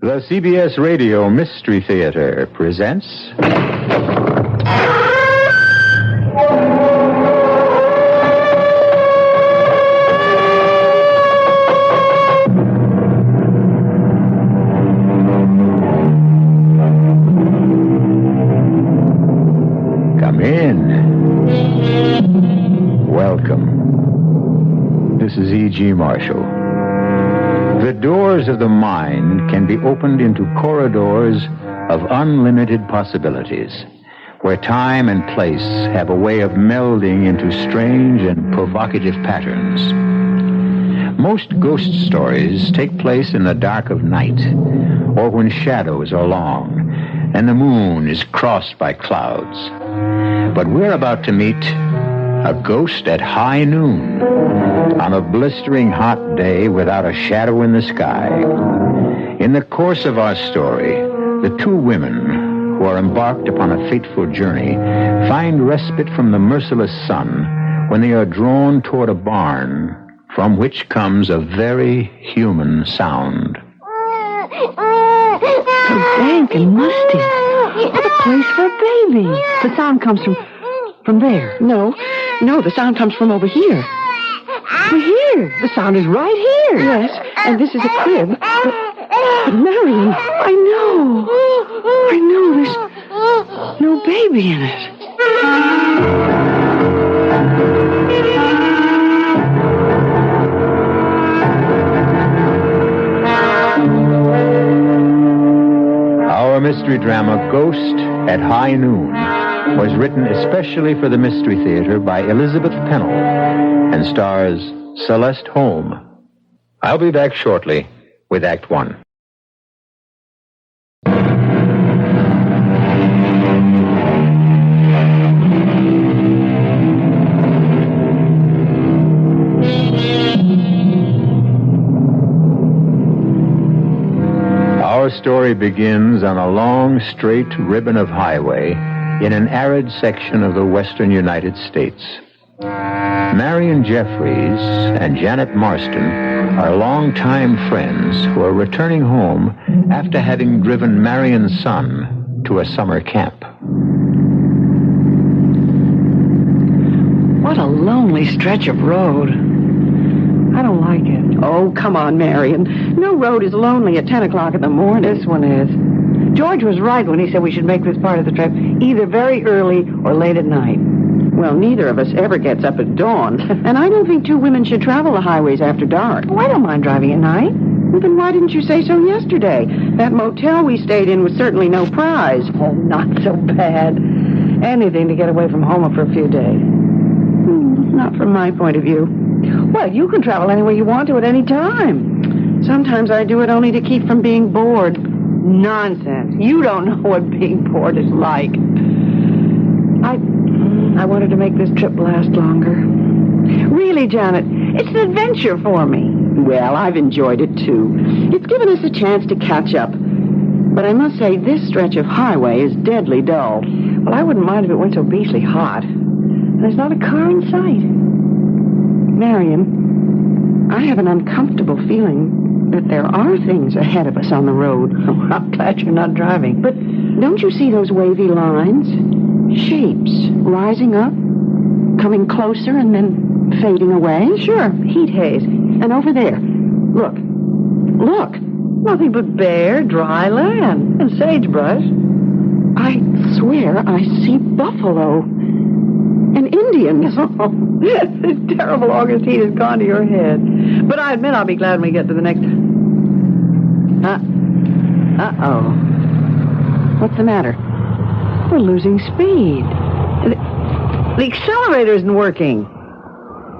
The CBS Radio Mystery Theater presents... Come in. Welcome. This is E.G. Marshall. The doors of the mind can be opened into corridors of unlimited possibilities, where time and place have a way of melding into strange and provocative patterns. Most ghost stories take place in the dark of night, or when shadows are long and the moon is crossed by clouds. But we're about to meet a ghost at high noon, on a blistering hot day without a shadow in the sky. In the course of our story, the two women who are embarked upon a fateful journey find respite from the merciless sun when they are drawn toward a barn from which comes a very human sound. So dank and musty. What a place for a baby. The sound comes from there. No, the sound comes from over here. We're here. The sound is right here. Yes, and this is a crib. But Marion, I know there's no baby in it. Our mystery drama, Ghost at High Noon, was written especially for the Mystery Theater by Elizabeth Pennell and stars Celeste Holm. I'll be back shortly with Act One. Our story begins on a long, straight ribbon of highway in an arid section of the western United States. Marion Jeffries and Janet Marston are longtime friends who are returning home after having driven Marion's son to a summer camp. What a lonely stretch of road. I don't like it. Oh, come on, Marion. No road is lonely at 10 o'clock in the morning. This one is. George was right when he said we should make this part of the trip either very early or late at night. Well, neither of us ever gets up at dawn. And I don't think two women should travel the highways after dark. Oh, I don't mind driving at night. Well, then why didn't you say so yesterday? That motel we stayed in was certainly no prize. Oh, not so bad. Anything to get away from home for a few days. Not from my point of view. Well, you can travel anywhere you want to at any time. Sometimes I do it only to keep from being bored. Nonsense. You don't know what being bored is like. I wanted to make this trip last longer. Really, Janet, it's an adventure for me. Well, I've enjoyed it, too. It's given us a chance to catch up. But I must say, this stretch of highway is deadly dull. Well, I wouldn't mind if it weren't so beastly hot. There's not a car in sight. Marion, I have an uncomfortable feeling that there are things ahead of us on the road. Oh, I'm glad you're not driving. But don't you see those wavy lines? Shapes rising up, coming closer, and then fading away? Sure, heat haze. And over there, look. Nothing but bare, dry land and sagebrush. I swear I see buffalo and Indians. Oh, this terrible August heat has gone to your head. But I admit I'll be glad when we get to the next... Uh-oh. What's the matter? We're losing speed. The accelerator isn't working.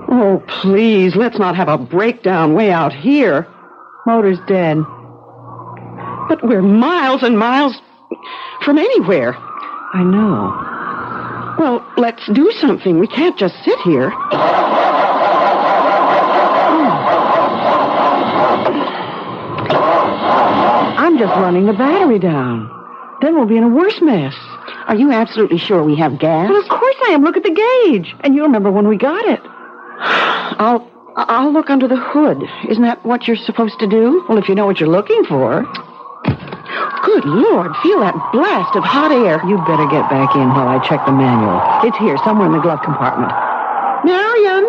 Oh, please, let's not have a breakdown way out here. Motor's dead. But we're miles and miles from anywhere. I know. Well, let's do something. We can't just sit here. I'm just running the battery down. Then we'll be in a worse mess. Are you absolutely sure we have gas? Well, of course I am. Look at the gauge. And you remember when we got it. I'll look under the hood. Isn't that what you're supposed to do? Well, if you know what you're looking for. Good Lord, feel that blast of hot air. You better get back in while I check the manual. It's here, somewhere in the glove compartment. Marion,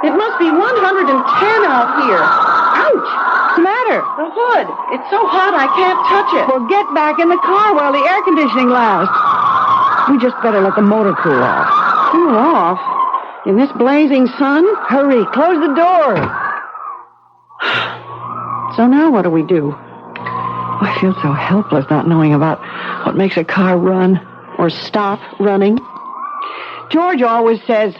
it must be 110 out here. Ouch! What's the matter? The hood. It's so hot I can't touch it. Well, get back in the car while the air conditioning lasts. We just better let the motor cool off. Cool off? In this blazing sun? Hurry, close the door. So now what do we do? I feel so helpless not knowing about what makes a car run or stop running. George always says,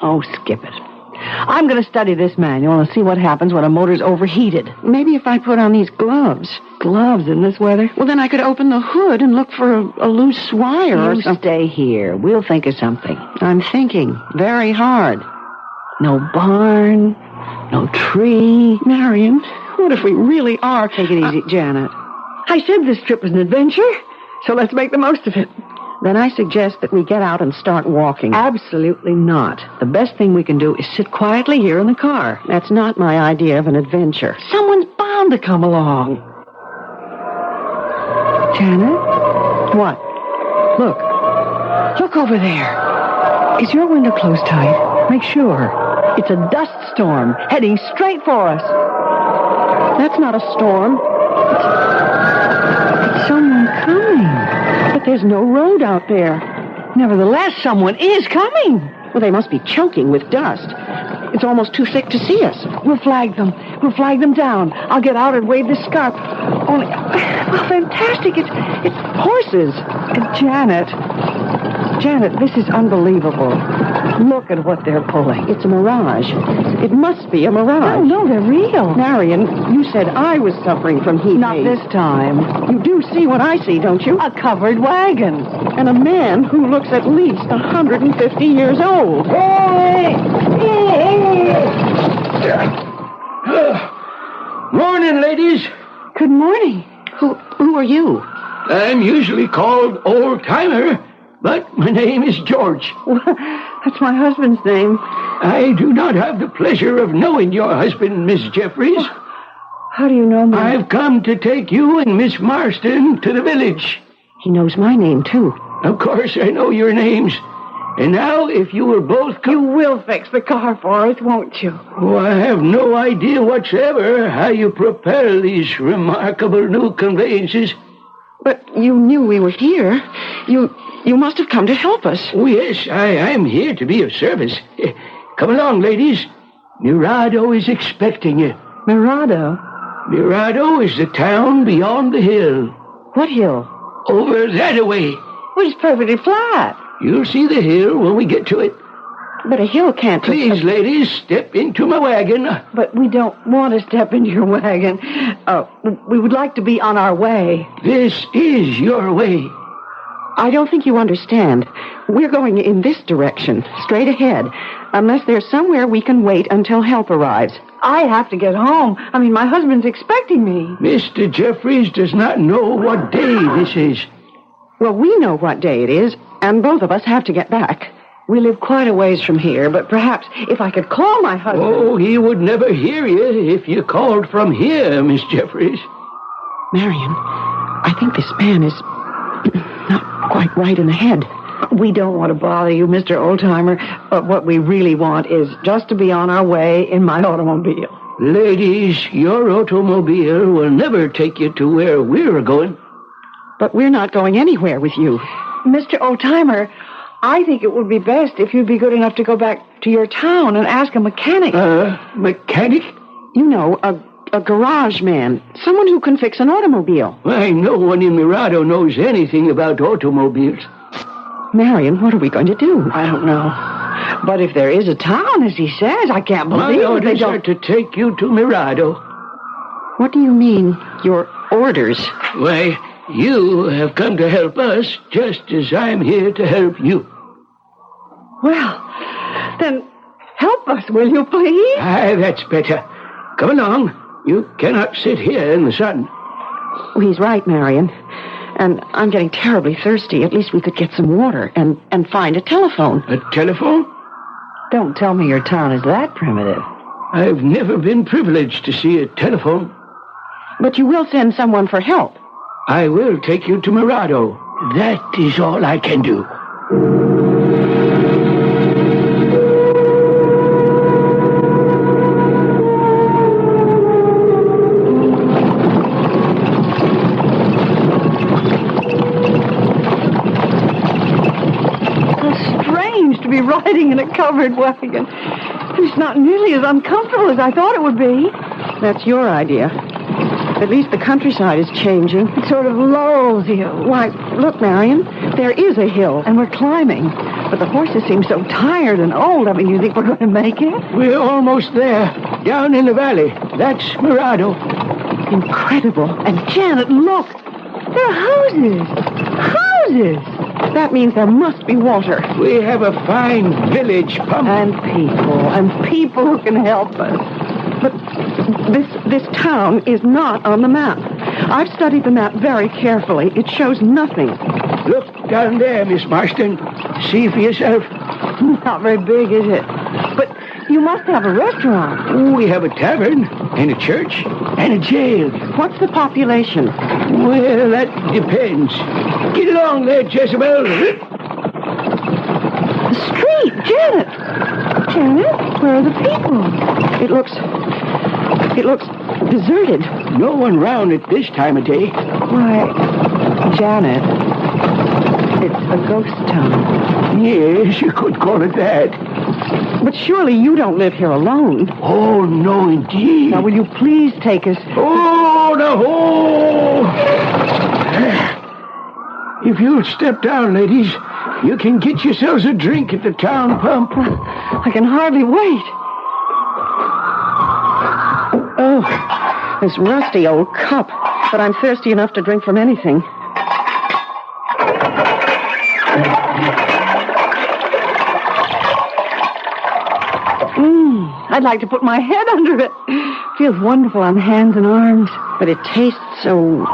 oh, skip it. I'm going to study this manual and see what happens when a motor's overheated. Maybe if I put on these gloves. Gloves in this weather? Well, then I could open the hood and look for a loose wire or something. Stay here. We'll think of something. I'm thinking very hard. No barn, no tree. Marion, what if we really are? Take it easy, Janet. I said this trip was an adventure, so let's make the most of it. Then I suggest that we get out and start walking. Absolutely not. The best thing we can do is sit quietly here in the car. That's not my idea of an adventure. Someone's bound to come along. Janet? What? Look. Look over there. Is your window closed tight? Make sure. It's a dust storm heading straight for us. That's not a storm. It's someone coming. But there's no road out there. Nevertheless, someone is coming. Well, they must be choking with dust. It's almost too thick to see us. We'll flag them. We'll flag them down. I'll get out and wave this scarf. Only, well, fantastic. It's horses. Janet, this is unbelievable. Look at what they're pulling. It's a mirage. It must be a mirage. No, they're real. Marion, you said I was suffering from heat. Not this time. You do see what I see, don't you? A covered wagon. And a man who looks at least 150 years old. Morning, ladies. Good morning. Who are you? I'm usually called Old Timer, but my name is George. That's my husband's name. I do not have the pleasure of knowing your husband, Miss Jeffries. How do you know me? I've come to take you and Miss Marston to the village. He knows my name, too. Of course, I know your names. And now, if you will both come... You will fix the car for us, won't you? Oh, I have no idea whatsoever how you propel these remarkable new conveyances. But you knew we were here. You must have come to help us. Oh, yes, I'm here to be of service. Come along, ladies. Mirado is expecting you. Mirado? Mirado is the town beyond the hill. What hill? Over that-a-way. Well, it's perfectly flat. You'll see the hill when we get to it. But a hill can't... Please, ladies, step into my wagon. But we don't want to step into your wagon. We would like to be on our way. This is your way. I don't think you understand. We're going in this direction, straight ahead, unless there's somewhere we can wait until help arrives. I have to get home. I mean, my husband's expecting me. Mr. Jeffries does not know what day this is. Well, we know what day it is, and both of us have to get back. We live quite a ways from here, but perhaps if I could call my husband... Oh, he would never hear you if you called from here, Miss Jeffries. Marion, I think this man is not quite right in the head. We don't want to bother you, Mr. Oldtimer, but what we really want is just to be on our way in my automobile. Ladies, your automobile will never take you to where we're going. But we're not going anywhere with you. Mr. Oldtimer, I think it would be best if you'd be good enough to go back to your town and ask a mechanic. Mechanic? You know, a garage man. Someone who can fix an automobile. Why, no one in Mirado knows anything about automobiles. Marion, what are we going to do? I don't know. But if there is a town, as he says, I can't believe My orders they don't... are to take you to Mirado. What do you mean, your orders? Why, you have come to help us just as I'm here to help you. Well, then help us, will you, please? Aye, that's better. Come along. You cannot sit here in the sun. Oh, he's right, Marion. And I'm getting terribly thirsty. At least we could get some water and find a telephone. A telephone? Don't tell me your town is that primitive. I've never been privileged to see a telephone. But you will send someone for help. I will take you to Mirado. That is all I can do. Be riding in a covered wagon. It's not nearly as uncomfortable as I thought it would be. That's your idea. At least the countryside is changing. It sort of lulls you. Why, look, Marion, there is a hill, and we're climbing. But the horses seem so tired and old. I mean, you think we're going to make it? We're almost there. Down in the valley. That's Mirado. Incredible. And Janet, look. There are houses. Houses. That means there must be water. We have a fine village pump. And people who can help us. But this town is not on the map. I've studied the map very carefully. It shows nothing. Look down there, Miss Marston. See for yourself. Not very big, is it? But you must have a restaurant. We have a tavern and a church and a jail. What's the population? Well, that depends. Get along there, Jezebel. The street, Janet. Janet, where are the people? It looks deserted. No one round at this time of day. Why, Janet, it's a ghost town. Yes, you could call it that. But surely you don't live here alone. Oh, no, indeed. Now, will you please take us... Oh, no! If you'll step down, ladies, you can get yourselves a drink at the town pump. I can hardly wait. Oh, this rusty old cup. But I'm thirsty enough to drink from anything. I'd like to put my head under it. Feels wonderful on hands and arms. But it tastes so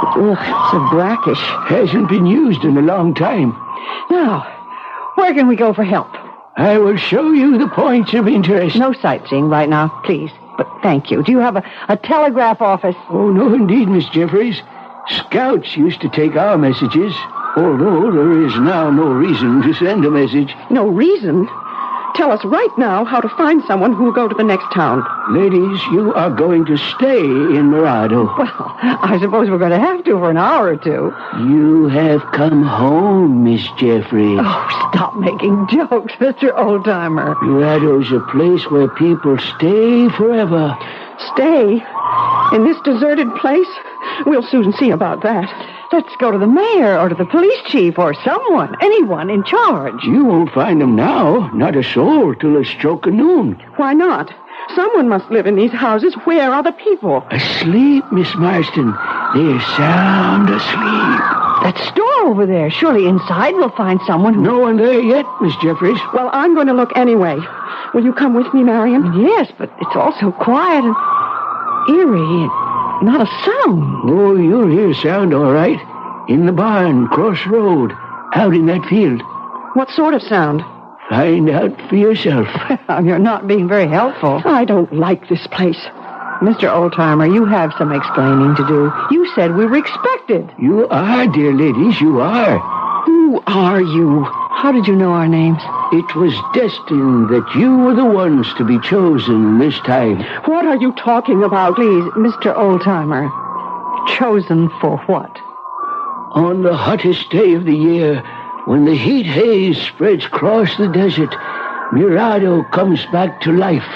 brackish. Hasn't been used in a long time. Now, where can we go for help? I will show you the points of interest. No sightseeing right now, please. But thank you. Do you have a telegraph office? Oh, no, indeed, Miss Jeffries. Scouts used to take our messages, although there is now no reason to send a message. No reason? Tell us right now how to find someone who will go to the next town. Ladies, you are going to stay in Mirado. Well, I suppose we're going to have to for an hour or two. You have come home, Miss Jeffries. Oh, stop making jokes, Mr. Oldtimer. Mirado's a place where people stay forever. Stay? In this deserted place? We'll soon see about that. Let's go to the mayor or to the police chief or anyone in charge. You won't find them now. Not a soul till the stroke of noon. Why not? Someone must live in these houses. Where are the people? Asleep, Miss Marston. They're sound asleep. That store over there. Surely inside we'll find someone who... No one there yet, Miss Jeffries. Well, I'm going to look anyway. Will you come with me, Marion? Yes, but it's all so quiet and eerie. Not a sound. Oh, you'll hear sound, all right. In the barn, cross road, out in that field. What sort of sound? Find out for yourself. You're not being very helpful. I don't like this place. Mr. Oldtimer, you have some explaining to do. You said we were expected. You are, dear ladies, you are. Who are you? How did you know our names? It was destined that you were the ones to be chosen this time. What are you talking about? Please, Mr. Oldtimer. Chosen for what? On the hottest day of the year, when the heat haze spreads across the desert, Mirado comes back to life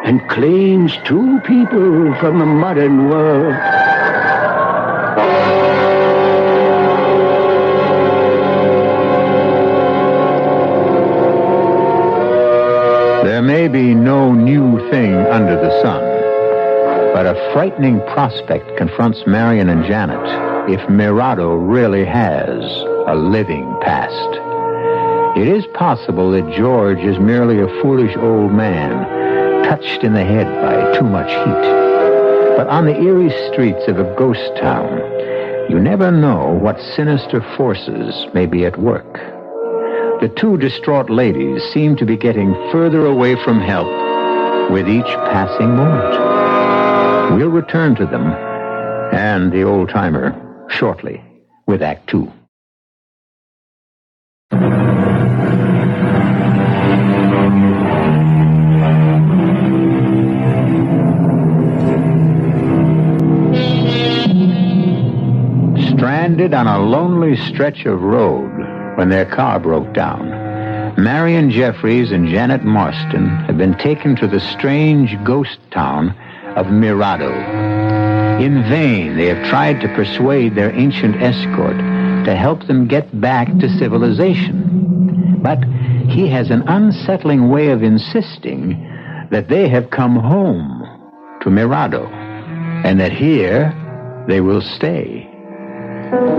and claims two people from the modern world. There may be no new thing under the sun, but a frightening prospect confronts Marion and Janet if Mirado really has a living past. It is possible that George is merely a foolish old man, touched in the head by too much heat. But on the eerie streets of a ghost town, you never know what sinister forces may be at work. The two distraught ladies seem to be getting further away from help with each passing moment. We'll return to them and the old-timer shortly. with Act Two. Stranded on a lonely stretch of road when their car broke down, Marion Jeffries and Janet Marston have been taken to the strange ghost town of Mirado. In vain, they have tried to persuade their ancient escort to help them get back to civilization. But he has an unsettling way of insisting that they have come home to Mirado, and that here they will stay.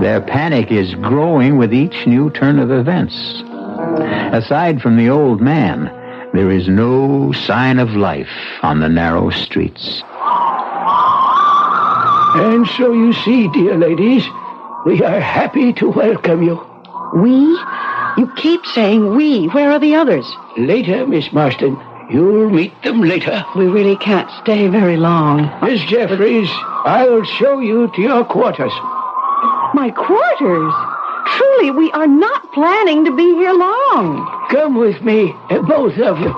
Their panic is growing with each new turn of events. Aside from the old man, there is no sign of life on the narrow streets. And so you see, dear ladies, we are happy to welcome you. We? You keep saying we. Where are the others? Later, Miss Marston. You'll meet them later. We really can't stay very long. Miss Jeffries, I'll show you to your quarters. My quarters? Truly, we are not planning to be here long. Come with me, both of you.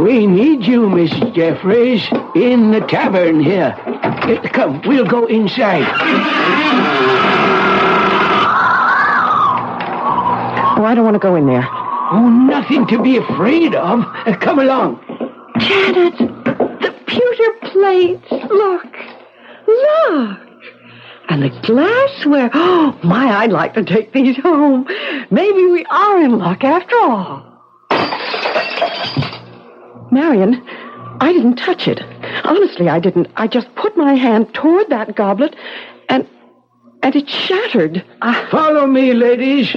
We need you, Miss Jeffries, in the tavern here. Come, we'll go inside. Oh, I don't want to go in there. Oh, nothing to be afraid of. Come along. Janet, the pewter plates. Look. And the glassware. Oh, my, I'd like to take these home. Maybe we are in luck after all. Marion, I didn't touch it. Honestly, I didn't. I just put my hand toward that goblet, and it shattered. Follow me, ladies.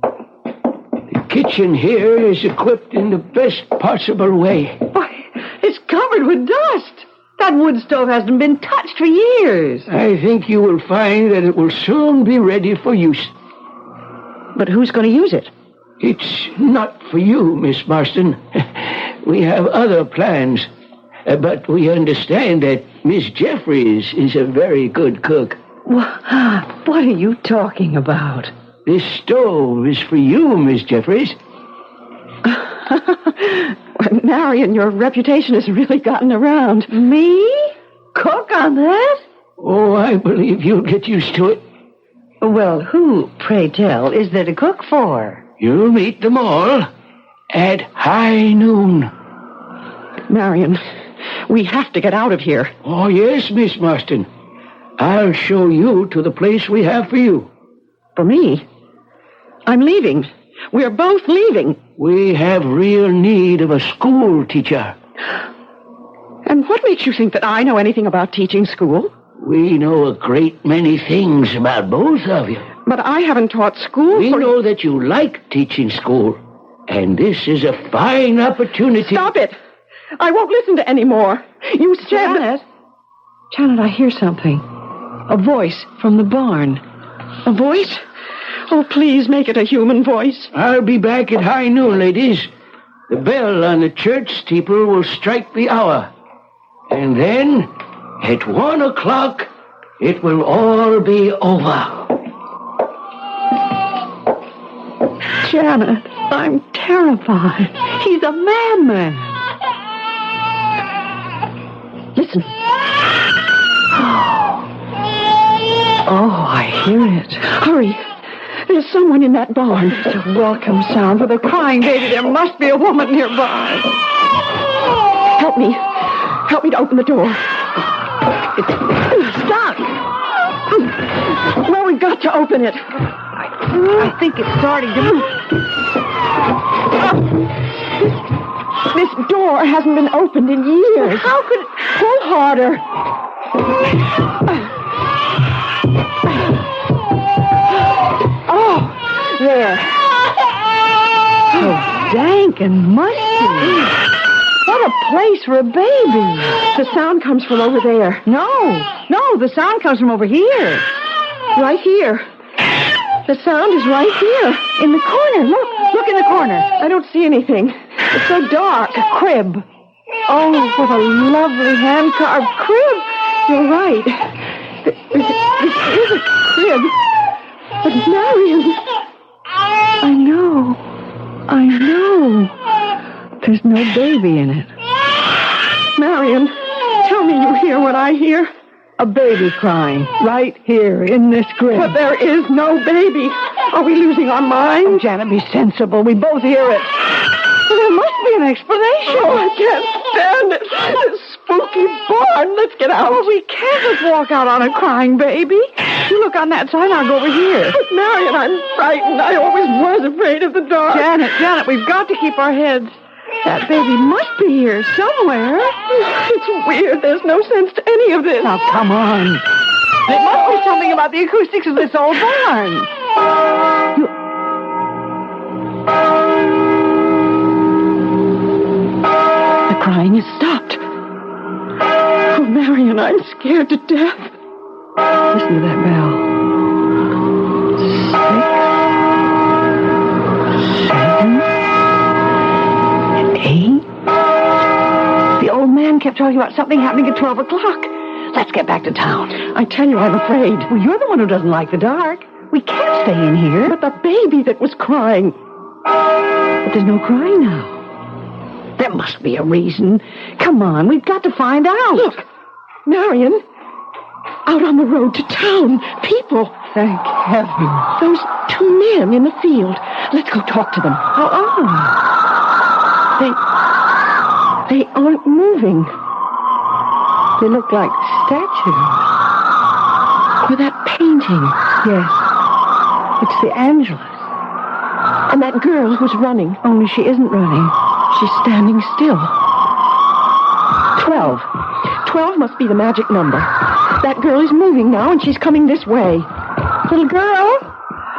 The kitchen here is equipped in the best possible way. Why, it's covered with dust. That wood stove hasn't been touched for years. I think you will find that it will soon be ready for use. But who's going to use it? It's not for you, Miss Marston. We have other plans. But we understand that Miss Jeffries is a very good cook. What are you talking about? This stove is for you, Miss Jeffries. Marion, your reputation has really gotten around. Me? Cook on that? Oh, I believe you'll get used to it. Well, who, pray tell, is there to cook for? You'll meet them all at high noon. Marion, we have to get out of here. Oh, yes, Miss Marston. I'll show you to the place we have for you. For me? I'm leaving. We're both leaving. We have real need of a school teacher. And what makes you think that I know anything about teaching school? We know a great many things about both of you. But I haven't taught school We know that you like teaching school. And this is a fine opportunity. Stop it! I won't listen to any more. You said... Janet? Janet, I hear something. A voice from the barn. A voice? Oh, please make it a human voice. I'll be back at high noon, ladies. The bell on the church steeple will strike the hour. And then, at 1 o'clock, it will all be over. Janet, I'm terrified. He's a madman. Listen. Oh, I hear it. Hurry. There's someone in that barn. It's a welcome sound for the crying baby. There must be a woman nearby. Help me. Help me to open the door. It's stuck. Well, we've got to open it. I think it's starting to move. This door hasn't been opened in years. How could it... Pull harder. Oh, there. So dank and musty. What a place for a baby. The sound comes from over there. No, the sound comes from over here. Right here. The sound is right here, in the corner. Look in the corner. I don't see anything. It's so dark. A crib. Oh, what a lovely hand-carved crib. You're right. no baby in it. Marion, tell me you hear what I hear. A baby crying right here in this grave. But there is no baby. Are we losing our minds? Oh, Janet, be sensible. We both hear it. Well, there must be an explanation. Oh, I can't stand it. This spooky barn. Let's get out. Oh, we can't just walk out on a crying baby. You look on that side, I'll go over here. But Marion, I'm frightened. I always was afraid of the dark. Janet, we've got to keep our heads. That baby must be here somewhere. It's weird. There's no sense to any of this. Now, come on. There must be something about the acoustics of this old barn. The crying has stopped. Oh, Marion, I'm scared to death. Listen to that bell. 6, 7, 8. The old man kept talking about something happening at 12 o'clock. Let's get back to town. I tell you, I'm afraid. Well, you're the one who doesn't like the dark. We can't stay in here. But the baby that was crying. But there's no crying now. There must be a reason. Come on, we've got to find out. Look, Marion, out on the road to town, people. Thank heaven. Those two men in the field. Let's go talk to them. How odd. They aren't moving. They look like statues. Or that painting. Yes. It's the Angelus. And that girl who's running. Only she isn't running. She's standing still. 12. 12 must be the magic number. That girl is moving now, and she's coming this way. Little girl?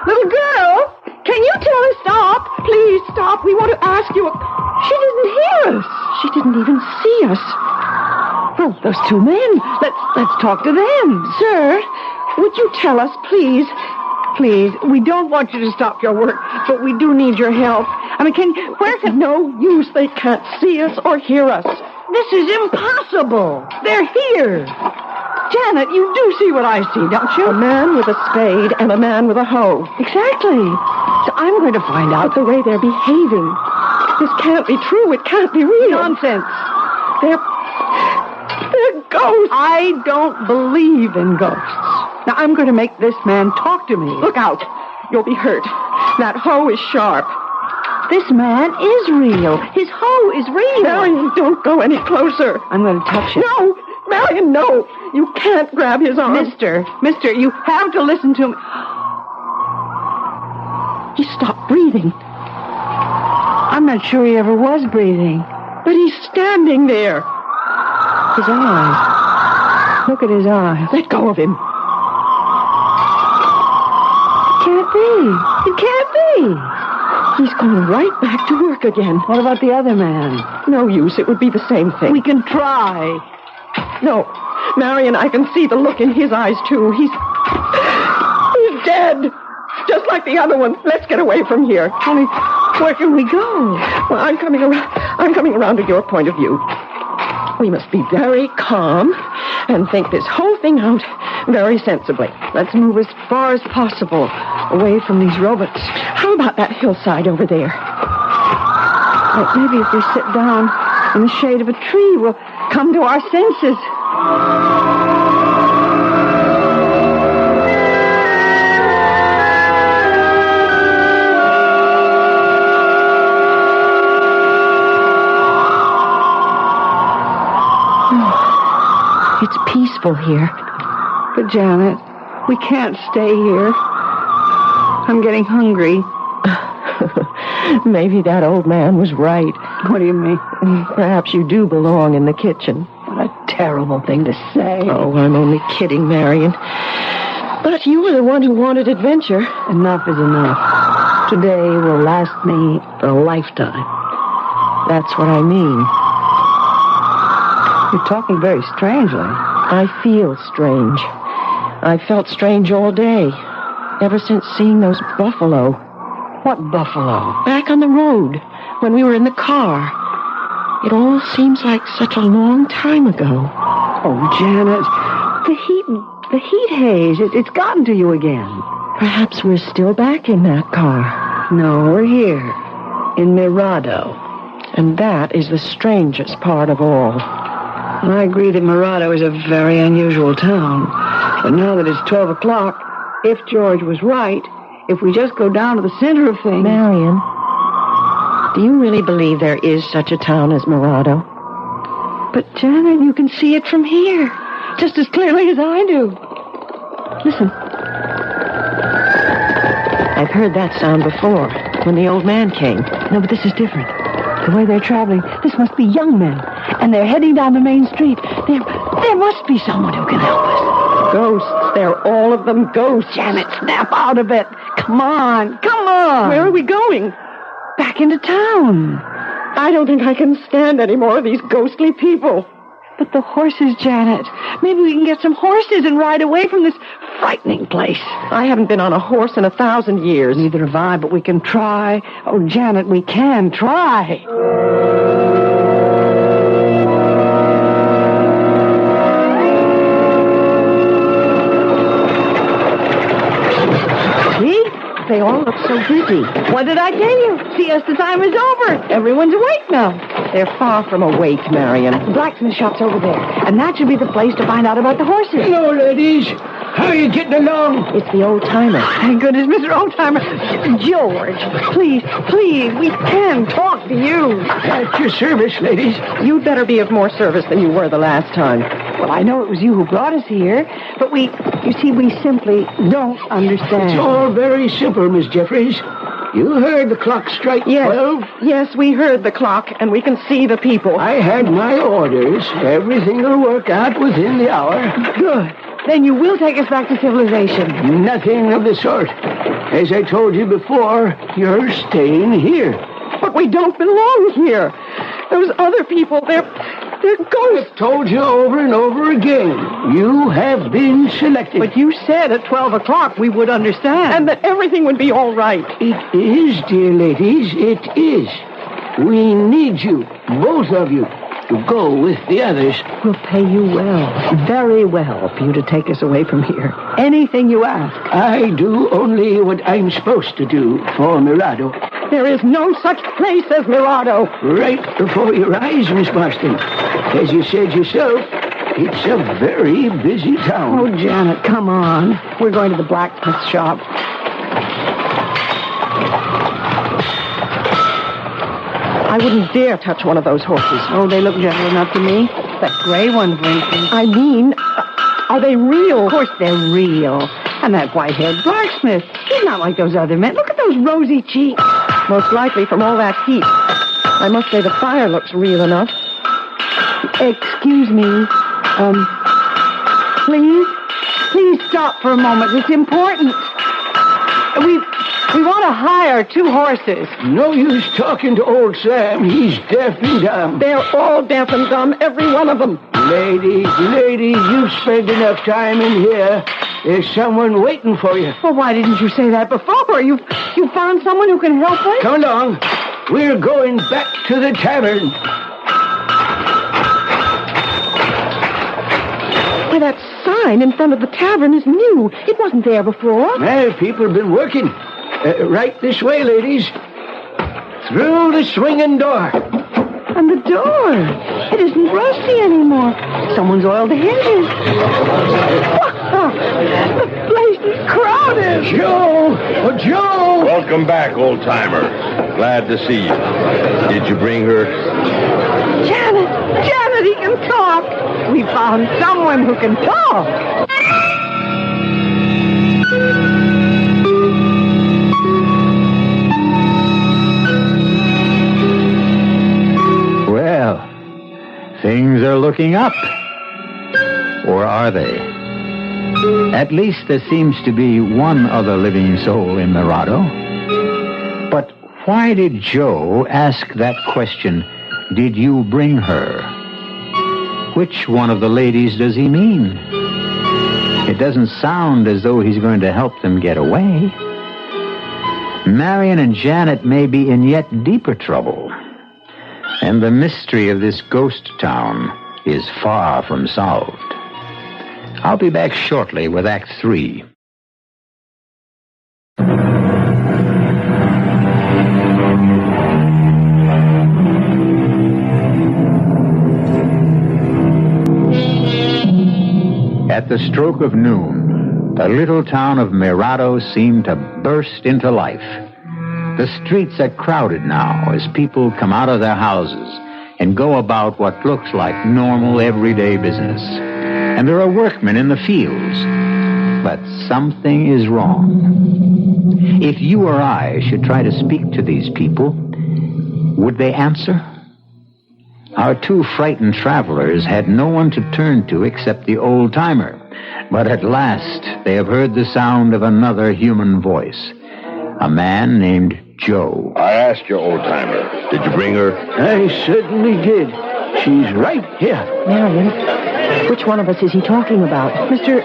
Little girl? Can you tell her stop? Please stop. We want to ask you. She didn't hear us. She didn't even see us. Well, those two men. Let's talk to them. Sir, would you tell us, please? Please, we don't want you to stop your work, but we do need your help. I mean, It's no use. They can't see us or hear us. This is impossible. They're here. Janet, you do see what I see, don't you? A man with a spade and a man with a hoe. Exactly. So I'm going to find out. But the way they're behaving. This can't be true. It can't be real. Nonsense. They're ghosts. I don't believe in ghosts. Now, I'm going to make this man talk to me. Look out. You'll be hurt. That hoe is sharp. This man is real. His hoe is real. Marion, don't go any closer. I'm going to touch it. No, Marion, no. You can't grab his arm. Mister, you have to listen to me. He stopped breathing. I'm not sure he ever was breathing. But he's standing there. His eyes. Look at his eyes. Let go of him. It can't be. He's going right back to work again. What about the other man? No use. It would be the same thing. We can try. No. Marion, I can see the look in his eyes, too. He's dead. Just like the other one. Let's get away from here. Only, where can we go? Well, I'm coming around to your point of view. We must be very calm and think this whole thing out very sensibly. Let's move as far as possible away from these robots. How about that hillside over there? Well, maybe if we sit down in the shade of a tree, we'll come to our senses. It's peaceful here. But, Janet, we can't stay here. I'm getting hungry. Maybe that old man was right. What do you mean? Perhaps you do belong in the kitchen. What a terrible thing to say. Oh, I'm only kidding, Marion. But you were the one who wanted adventure. Enough is enough. Today will last me a lifetime. That's what I mean. You're talking very strangely. I feel strange. I felt strange all day. Ever since seeing those buffalo. What buffalo? Back on the road, when we were in the car. It all seems like such a long time ago. Oh, Janet, the heat haze, it's gotten to you again. Perhaps we're still back in that car. No, we're here, in Mirado. And that is the strangest part of all. I agree that Murado is a very unusual town. But now that it's 12 o'clock, if George was right, if we just go down to the center of things... Marion, do you really believe there is such a town as Murado? But, Janet, you can see it from here, just as clearly as I do. Listen. I've heard that sound before, when the old man came. No, but this is different. The way they're traveling, this must be young men. And they're heading down the main street. There must be someone who can help us. Ghosts. They're all of them ghosts. Janet, snap out of it. Come on. Where are we going? Back into town. I don't think I can stand any more of these ghostly people. But the horses, Janet. Maybe we can get some horses and ride away from this frightening place. I haven't been on a horse in 1,000 years. Neither have I, but we can try. Oh, Janet, we can try. See? They all look so busy. What did I tell you? Siesta time is over. Everyone's awake now. They're far from awake, Marion. The blacksmith shop's over there, and that should be the place to find out about the horses. Hello, ladies. How are you getting along? It's the old-timer. Thank goodness, Mr. Oldtimer. George, please, we can talk to you. At your service, ladies. You'd better be of more service than you were the last time. Well, I know it was you who brought us here, but we simply don't understand. It's all very simple, Miss Jeffries. You heard the clock strike 12? Yes, we heard the clock, and we can see the people. I had my orders. Everything will work out within the hour. Good. Then you will take us back to civilization. Nothing of the sort. As I told you before, you're staying here. But we don't belong here. Those other people, they're ghosts. I've told you over and over again. You have been selected. But you said at 12 o'clock we would understand. And that everything would be all right. It is, dear ladies, it is. We need you, both of you, to go with the others. We'll pay you well, very well, for you to take us away from here. Anything you ask. I do only what I'm supposed to do for Murado. There is no such place as Murado. Right before your eyes, Miss Marston. As you said yourself, it's a very busy town. Oh, Janet, come on. We're going to the blacksmith shop. I wouldn't dare touch one of those horses. Oh, they look gentle enough to me. That gray one, for instance. I mean, are they real? Of course they're real. And that white-haired blacksmith, he's not like those other men. Look at those rosy cheeks. Most likely from all that heat. I must say the fire looks real enough. Excuse me. Please stop for a moment. It's important. We want to hire 2 horses. No use talking to old Sam. He's deaf and dumb. They're all deaf and dumb, every one of them. Ladies, you've spent enough time in here. There's someone waiting for you. Well, why didn't you say that before? You found someone who can help us? Come along. We're going back to the tavern. Why, that sign in front of the tavern is new. It wasn't there before. Well, people have been working. Right this way, ladies. Through the swinging door. And the door. It isn't rusty anymore. Someone's oiled the hinges. The place is crowded. Joe! Oh, Joe! Welcome back, old-timer. Glad to see you. Did you bring her? Janet, he can talk. We found someone who can talk. Well, things are looking up. Or are they? At least there seems to be one other living soul in Murado. But why did Joe ask that question, did you bring her? Which one of the ladies does he mean? It doesn't sound as though he's going to help them get away. Marion and Janet may be in yet deeper trouble. And the mystery of this ghost town is far from solved. I'll be back shortly with Act 3. At the stroke of noon, the little town of Mirado seemed to burst into life. The streets are crowded now as people come out of their houses and go about what looks like normal everyday business. And there are workmen in the fields. But something is wrong. If you or I should try to speak to these people, would they answer? Our two frightened travelers had no one to turn to except the old-timer. But at last they have heard the sound of another human voice. A man named Joe. I asked you, old-timer. Did you bring her? I certainly did. She's right here. Marion, which one of us is he talking about? Mr.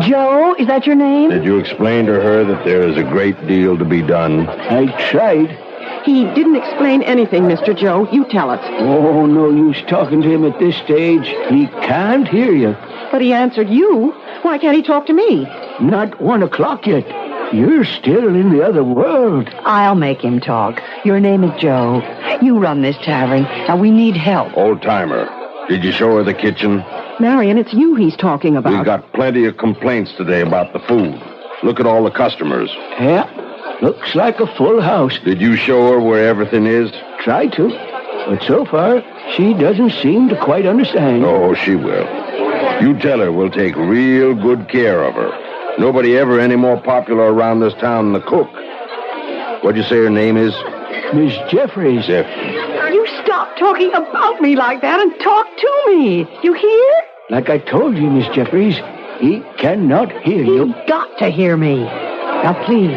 Joe, is that your name? Did you explain to her that there is a great deal to be done? I tried. He didn't explain anything, Mr. Joe. You tell us. Oh, no use talking to him at this stage. He can't hear you. But he answered you. Why can't he talk to me? Not 1 o'clock yet. You're still in the other world. I'll make him talk. Your name is Joe. You run this tavern. Now, we need help. Old-timer, did you show her the kitchen? Marion, it's you he's talking about. We've got plenty of complaints today about the food. Look at all the customers. Yeah, looks like a full house. Did you show her where everything is? Try to, but so far, she doesn't seem to quite understand. Oh, she will. You tell her we'll take real good care of her. Nobody ever any more popular around this town than the cook. What'd you say her name is? Miss Jeffries. You stop talking about me like that and talk to me. You hear? Like I told you, Miss Jeffries, he cannot hear you. You've got to hear me. Now, please,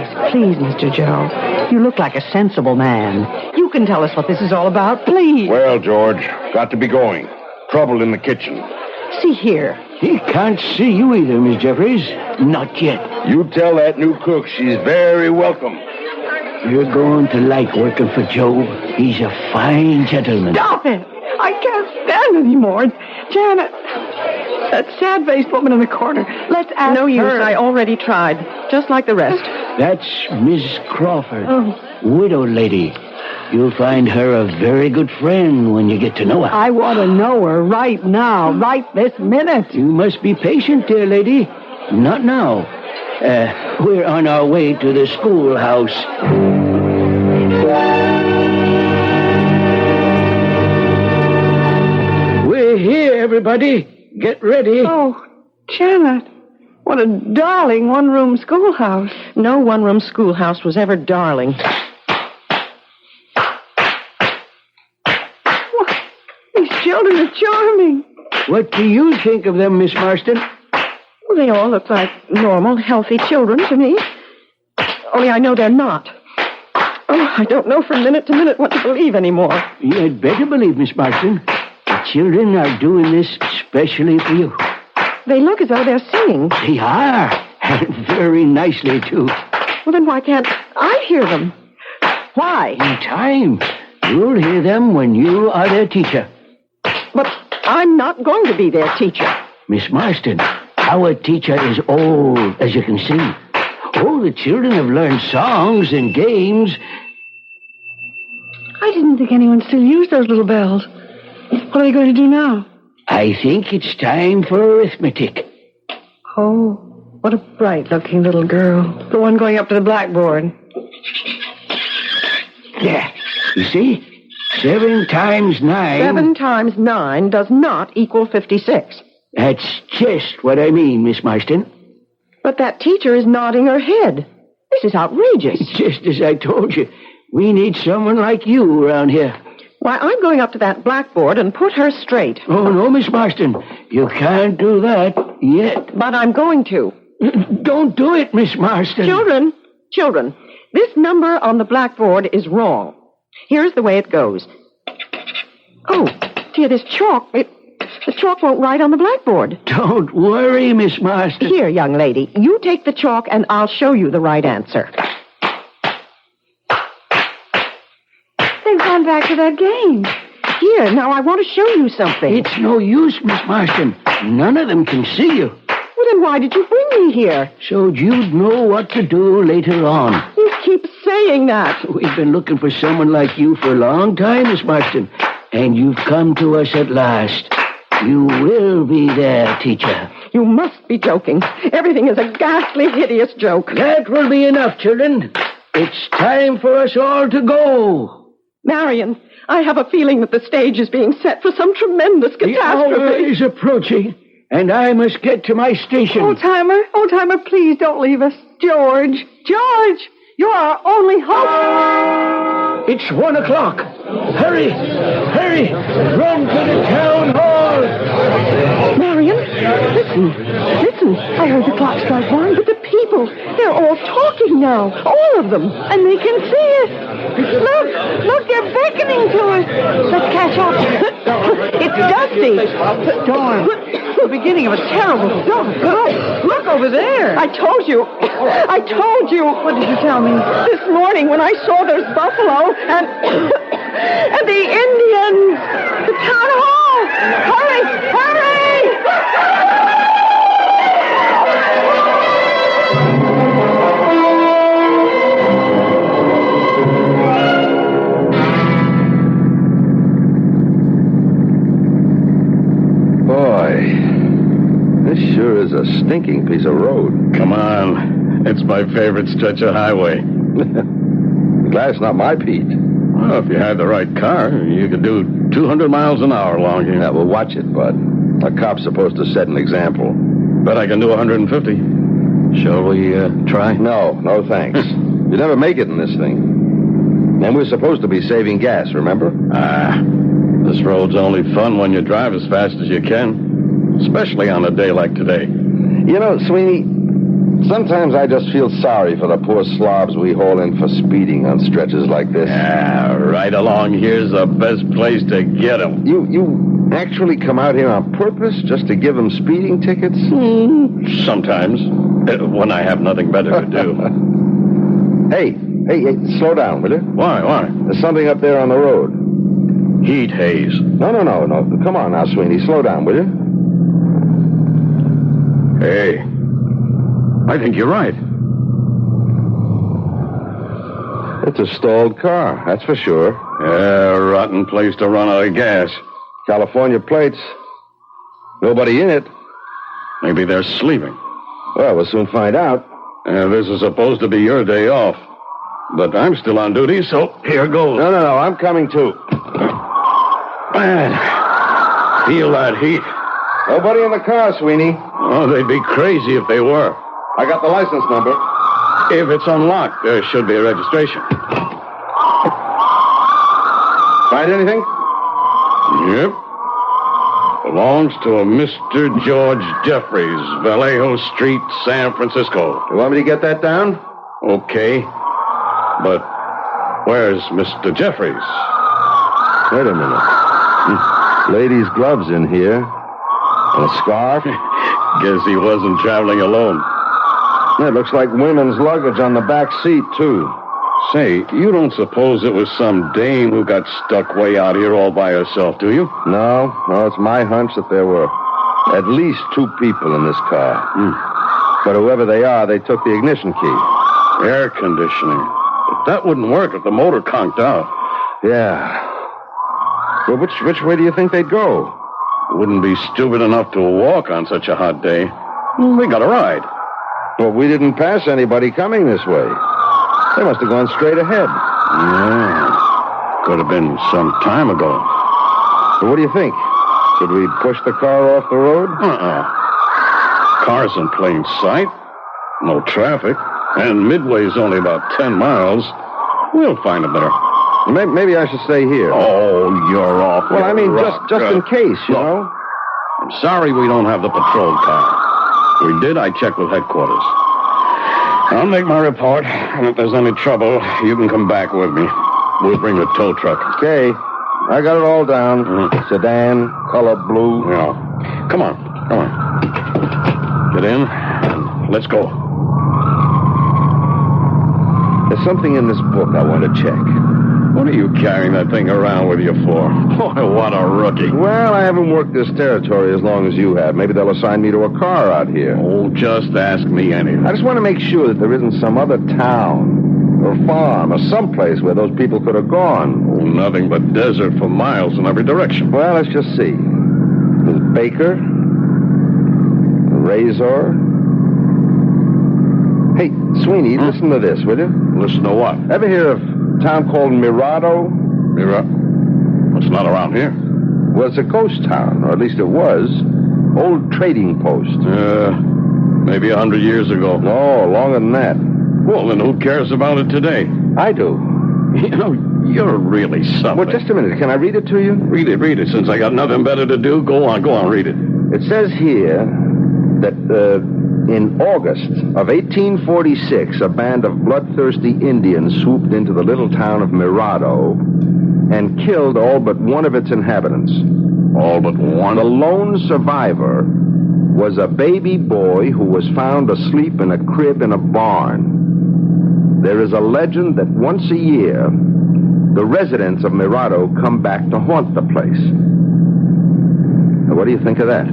Mr. Joe. You look like a sensible man. You can tell us what this is all about, please. Well, George, got to be going. Trouble in the kitchen. See here. He can't see you either, Miss Jeffries. Not yet. You tell that new cook she's very welcome. You're going to like working for Joe. He's a fine gentleman. Stop it! I can't stand anymore. Janet, that sad-faced woman in the corner. Let's ask No use. her. I already tried. Just like the rest. That's Miss Crawford, Oh. widow lady. You'll find her a very good friend when you get to know her. I want to know her right now, right this minute. You must be patient, dear lady. Not now. We're on our way to the schoolhouse. We're here, everybody. Get ready. Oh, Janet, what a darling one-room schoolhouse. No one-room schoolhouse was ever darling. These children are charming. What do you think of them, Miss Marston? Well, they all look like normal, healthy children to me. Only I know they're not. Oh, I don't know from minute to minute what to believe anymore. You'd better believe, Miss Marston. The children are doing this especially for you. They look as though they're singing. They are. And very nicely, too. Well, then why can't I hear them? Why? In time. You'll hear them when you are their teacher. But I'm not going to be their teacher. Miss Marston, our teacher is old, as you can see. All the children have learned songs and games. I didn't think anyone still used those little bells. What are they going to do now? I think it's time for arithmetic. Oh, what a bright-looking little girl. The one going up to the blackboard. There. You see? 7 times 9. 7 times 9 does not equal 56. That's just what I mean, Miss Marston. But that teacher is nodding her head. This is outrageous. Just as I told you, we need someone like you around here. Why, I'm going up to that blackboard and put her straight. Oh, no, Miss Marston. You can't do that yet. But I'm going to. Don't do it, Miss Marston. Children, this number on the blackboard is wrong. Here's the way it goes. Oh, dear, this chalk, the chalk won't write on the blackboard. Don't worry, Miss Marston. Here, young lady, you take the chalk and I'll show you the right answer. They've gone back to that game. Here, now I want to show you something. It's no use, Miss Marston. None of them can see you. Well, then why did you bring me here? So you'd know what to do later on. You keep saying that. We've been looking for someone like you for a long time, Miss Marston. And you've come to us at last. You will be their teacher. You must be joking. Everything is a ghastly, hideous joke. That will be enough, children. It's time for us all to go. Marion, I have a feeling that the stage is being set for some tremendous The hour catastrophe. is approaching, and I must get to my station. Old-timer, please don't leave us. George, you're our only hope. It's 1 o'clock. Hurry! Run to the town hall! Marion, listen. I heard the clock strike 1, but the people, they're all talking now. All of them. And they can see us. Look, they're beckoning to us. Let's catch up. It's Dusty. Storm. The beginning of a terrible storm. Look over there. I told you. What did you tell me? This morning when I saw those buffalo and the Indians. The town hall. Hurry! Boy, this sure is a stinking piece of road. Come on. It's my favorite stretch of highway. Glad it's not my Pete. Well, if you had the right car, you could do 200 miles an hour along here. Yeah, well, watch it, bud. A cop's supposed to set an example. Bet I can do 150. Shall we try? No, thanks. You never make it in this thing. And we're supposed to be saving gas, remember? This road's only fun when you drive as fast as you can. Especially on a day like today. You know, Sweeney, sometimes I just feel sorry for the poor slobs we haul in for speeding on stretches like this. Right along here's the best place to get them. You actually come out here on purpose just to give them speeding tickets? Sometimes, when I have nothing better to do. Hey, slow down, will you? Why? There's something up there on the road. Heat haze. No. Come on now, Sweeney. Slow down, will you? Hey, I think you're right. It's a stalled car, that's for sure. Yeah, rotten place to run out of gas. California plates. Nobody in it. Maybe they're sleeping. Well, we'll soon find out. This is supposed to be your day off. But I'm still on duty, so here goes. No, I'm coming too. Man, feel that heat. Nobody in the car, Sweeney. Oh, they'd be crazy if they were. I got the license number. If it's unlocked, there should be a registration. Find anything? Yep. Belongs to a Mr. George Jeffries, Vallejo Street, San Francisco. You want me to get that down? Okay. But where's Mr. Jeffries? Wait a minute. Ladies' gloves in here. And a scarf. Guess he wasn't traveling alone. It looks like women's luggage on the back seat, too. Say, you don't suppose it was some dame who got stuck way out here all by herself, do you? No, it's my hunch that there were at least 2 people in this car. But whoever they are, they took the ignition key. Air conditioning. But that wouldn't work if the motor conked out. Yeah. Well, which way do you think they'd go? Wouldn't be stupid enough to walk on such a hot day. We got a ride. Well, we didn't pass anybody coming this way. They must have gone straight ahead. Yeah. Could have been some time ago. So what do you think? Should we push the car off the road? Car's in plain sight. No traffic. And Midway's only about 10 miles. We'll find a better. Maybe I should stay here. Oh, you're off. Well, I mean, just in case, you know. I'm sorry we don't have the patrol car. If we did, I checked with headquarters. I'll make my report, and if there's any trouble, you can come back with me. We'll bring the tow truck. Okay. I got it all down. Sedan, color blue. Yeah. Come on. Get in, and let's go. There's something in this book I want to check. What are you carrying that thing around with you for? Boy, what a rookie. Well, I haven't worked this territory as long as you have. Maybe they'll assign me to a car out here. Oh, just ask me anything. I just want to make sure that there isn't some other town or farm or someplace where those people could have gone. Oh, nothing but desert for miles in every direction. Well, let's just see. There's Baker, razor. Hey, Sweeney, listen to this, will you? Listen to what? Ever hear of a town called Mirado? It's not around here. Well, it's a ghost town, or at least it was. Old trading post. Maybe 100 years ago. No, longer than that. Well, then who cares about it today? I do. You know, you're really something. Well, just a minute. Can I read it to you? Read it. Since I got nothing better to do, go on, read it. It says here that in August of 1846, a band of bloodthirsty Indians swooped into the little town of Mirado and killed all but one of its inhabitants. All but one? The lone survivor was a baby boy who was found asleep in a crib in a barn. There is a legend that once a year, the residents of Mirado come back to haunt the place. Now, what do you think of that?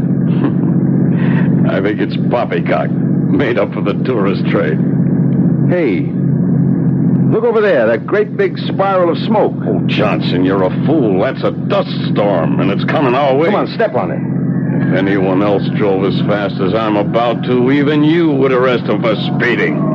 I think it's poppycock, made up for the tourist trade. Hey, look over there, that great big spiral of smoke. Oh, Johnson, you're a fool. That's a dust storm, and it's coming our way. Come on, step on it. If anyone else drove as fast as I'm about to, even you would arrest him for speeding.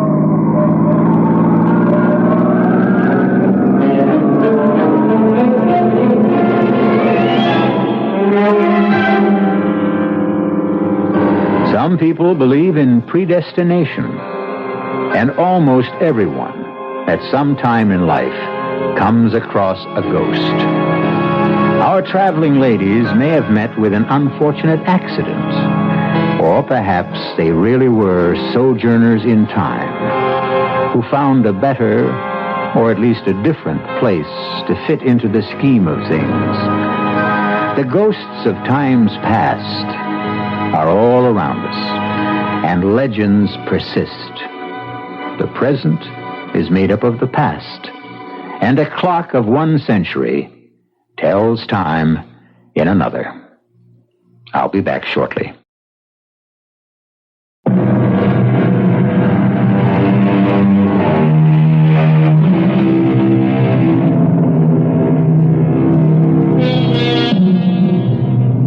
Some people believe in predestination, and almost everyone at some time in life comes across a ghost. Our traveling ladies may have met with an unfortunate accident, or perhaps they really were sojourners in time who found a better, or at least a different place to fit into the scheme of things. The ghosts of times past are all around us, and legends persist. The present is made up of the past, and a clock of one century tells time in another. I'll be back shortly.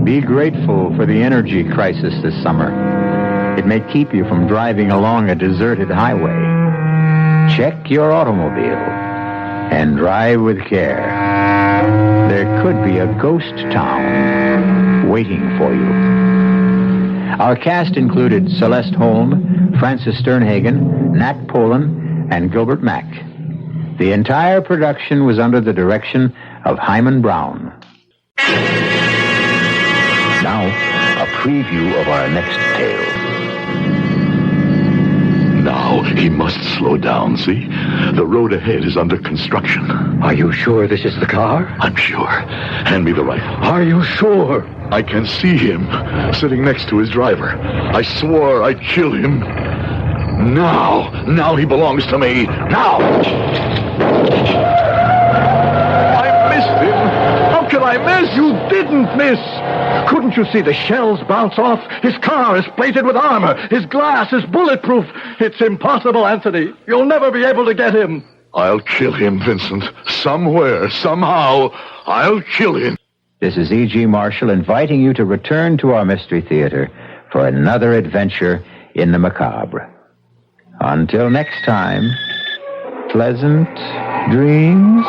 Be grateful for the energy crisis this summer. It may keep you from driving along a deserted highway. Check your automobile and drive with care. There could be a ghost town waiting for you. Our cast included Celeste Holm, Francis Sternhagen, Mack Polen, and Gilbert Mack. The entire production was under the direction of Himan Brown. Now, a preview of our next tale. Now, he must slow down, see? The road ahead is under construction. Are you sure this is the car? I'm sure. Hand me the rifle. Are you sure? I can see him sitting next to his driver. I swore I'd kill him. Now he belongs to me. Now! I missed him. How could I miss? You didn't miss. Couldn't you see the shells bounce off? His car is plated with armor. His glass is bulletproof. It's impossible, Anthony. You'll never be able to get him. I'll kill him, Vincent. Somewhere, somehow, I'll kill him. This is E.G. Marshall inviting you to return to our Mystery Theater for another adventure in the macabre. Until next time, pleasant dreams.